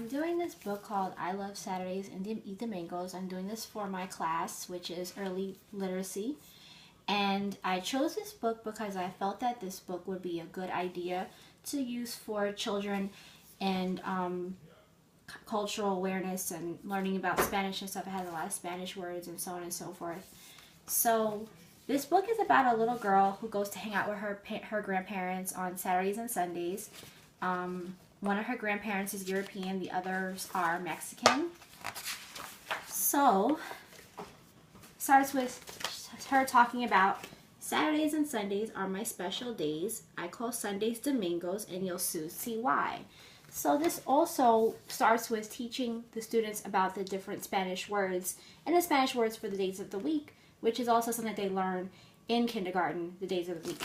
I'm doing this book called I Love Saturdays and Eat Domingos. I'm doing this for my class, which is early literacy. And I chose this book because I felt that this book would be a good idea to use for children and cultural awareness and learning about Spanish and stuff. It has a lot of Spanish words and so on and so forth. So this book is about a little girl who goes to hang out with her grandparents on Saturdays and Sundays. One of her grandparents is European, the others are Mexican. So, starts with her talking about Saturdays and Sundays are my special days. I call Sundays domingos, and you'll soon see why. So this also starts with teaching the students about the different Spanish words and the Spanish words for the days of the week, which is also something that they learn in kindergarten, the days of the week.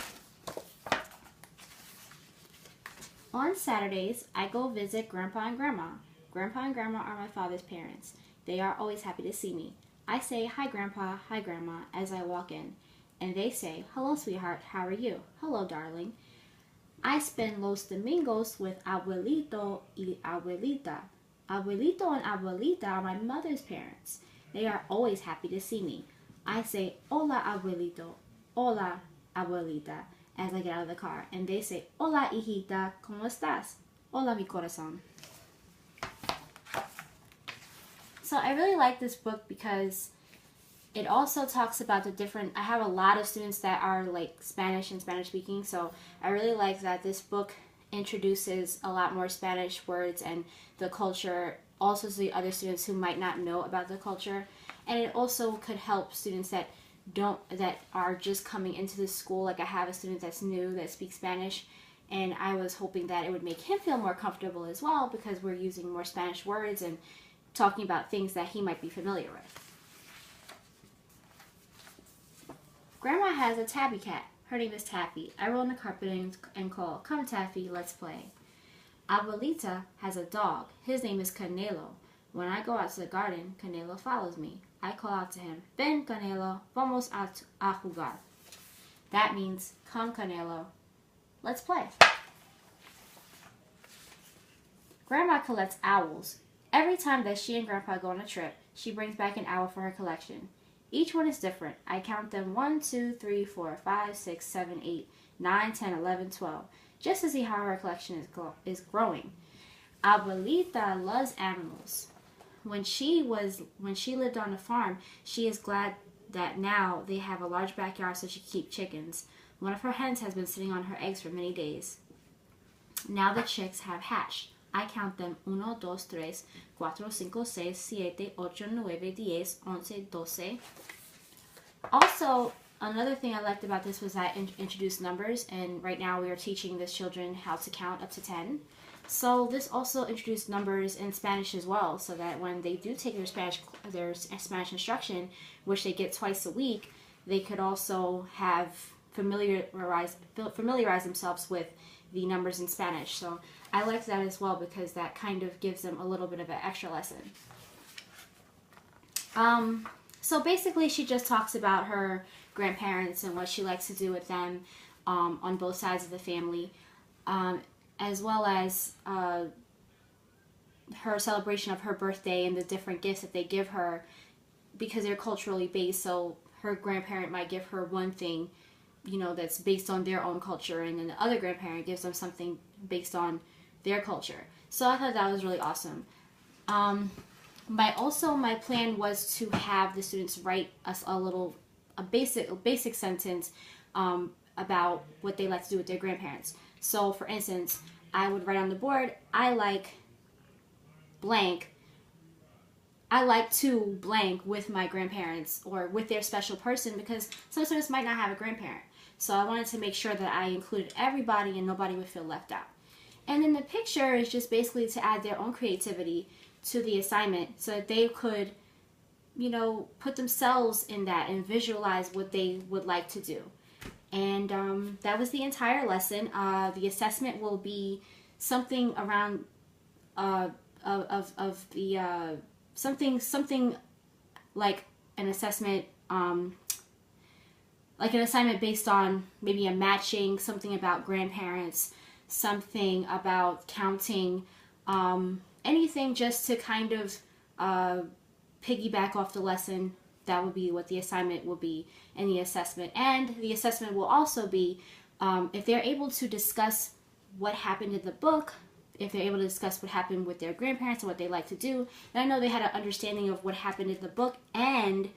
On Saturdays, I go visit Grandpa and Grandma. Grandpa and Grandma are my father's parents. They are always happy to see me. I say, "Hi, Grandpa, hi, Grandma," as I walk in. And they say, "Hello, sweetheart, how are you?" "Hello, darling." I spend los domingos with Abuelito y Abuelita. Abuelito and Abuelita are my mother's parents. They are always happy to see me. I say, "Hola, Abuelito. Hola, Abuelita," as I get out of the car. And they say, "Hola, hijita, ¿cómo estás?" "Hola, mi corazón." So I really like this book because it also talks about the different, I have a lot of students that are like Spanish and Spanish speaking, so I really like that this book introduces a lot more Spanish words and the culture also to the other students who might not know about the culture. And it also could help students that are just coming into the school. Like I have a student that's new that speaks Spanish, and I was hoping that it would make him feel more comfortable as well because we're using more Spanish words and talking about things that he might be familiar with. Grandma has a tabby cat. Her name is Taffy. I roll on the carpet and call, "Come, Taffy, let's play." Abuelita has a dog. His name is Canelo. When I go out to the garden, Canelo follows me. I call out to him, "Ven, Canelo, vamos a jugar." That means, "Come, Canelo, let's play." Grandma collects owls. Every time that she and Grandpa go on a trip, she brings back an owl for her collection. Each one is different. I count them 1, 2, 3, 4, 5, 6, 7, 8, 9, 10, 11, 12, just to see how her collection is growing. Abuelita loves animals. When she lived on a farm, she is glad that now they have a large backyard so she can keep chickens. One of her hens has been sitting on her eggs for many days. Now the chicks have hatched. I count them 1, 2, 3, 4, 5, 6, 7, 8, 9, 10, 11, 12. Also, another thing I liked about this was that I introduced numbers, and right now we are teaching the children how to count up to 10. So this also introduced numbers in Spanish as well, so that when they do take their Spanish instruction, which they get twice a week, they could also have familiarize themselves with the numbers in Spanish. So I liked that as well because that kind of gives them a little bit of an extra lesson. So basically she just talks about her grandparents and what she likes to do with them on both sides of the family, as well as her celebration of her birthday and the different gifts that they give her because they're culturally based. So her grandparent might give her one thing, that's based on their own culture, and then the other grandparent gives them something based on their culture. So I thought that was really awesome. My plan was to have the students write us a basic sentence about what they like to do with their grandparents. So for instance, I would write on the board, "I like blank. I like to blank with my grandparents," or with their special person, because some students might not have a grandparent. So I wanted to make sure that I included everybody and nobody would feel left out. And then the picture is just basically to add their own creativity to the assignment so that they could, put themselves in that and visualize what they would like to do. And that was the entire lesson. The assessment will be something around something like an assessment, like an assignment based on maybe a matching, something about grandparents, something about counting, anything just to kind of piggyback off the lesson. That would be what the assignment will be and the assessment. And the assessment will also be if they're able to discuss what happened in the book, if they're able to discuss what happened with their grandparents and what they like to do. And I know they had an understanding of what happened in the book, and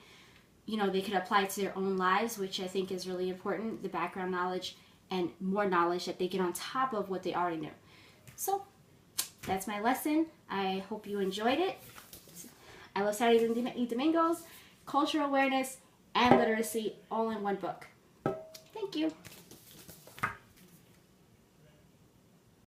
you know, they could apply it to their own lives, which I think is really important, the background knowledge and more knowledge that they get on top of what they already knew. So that's my lesson. I hope you enjoyed it. I love Saturdays and Domingos, cultural awareness, and literacy all in one book. Thank you.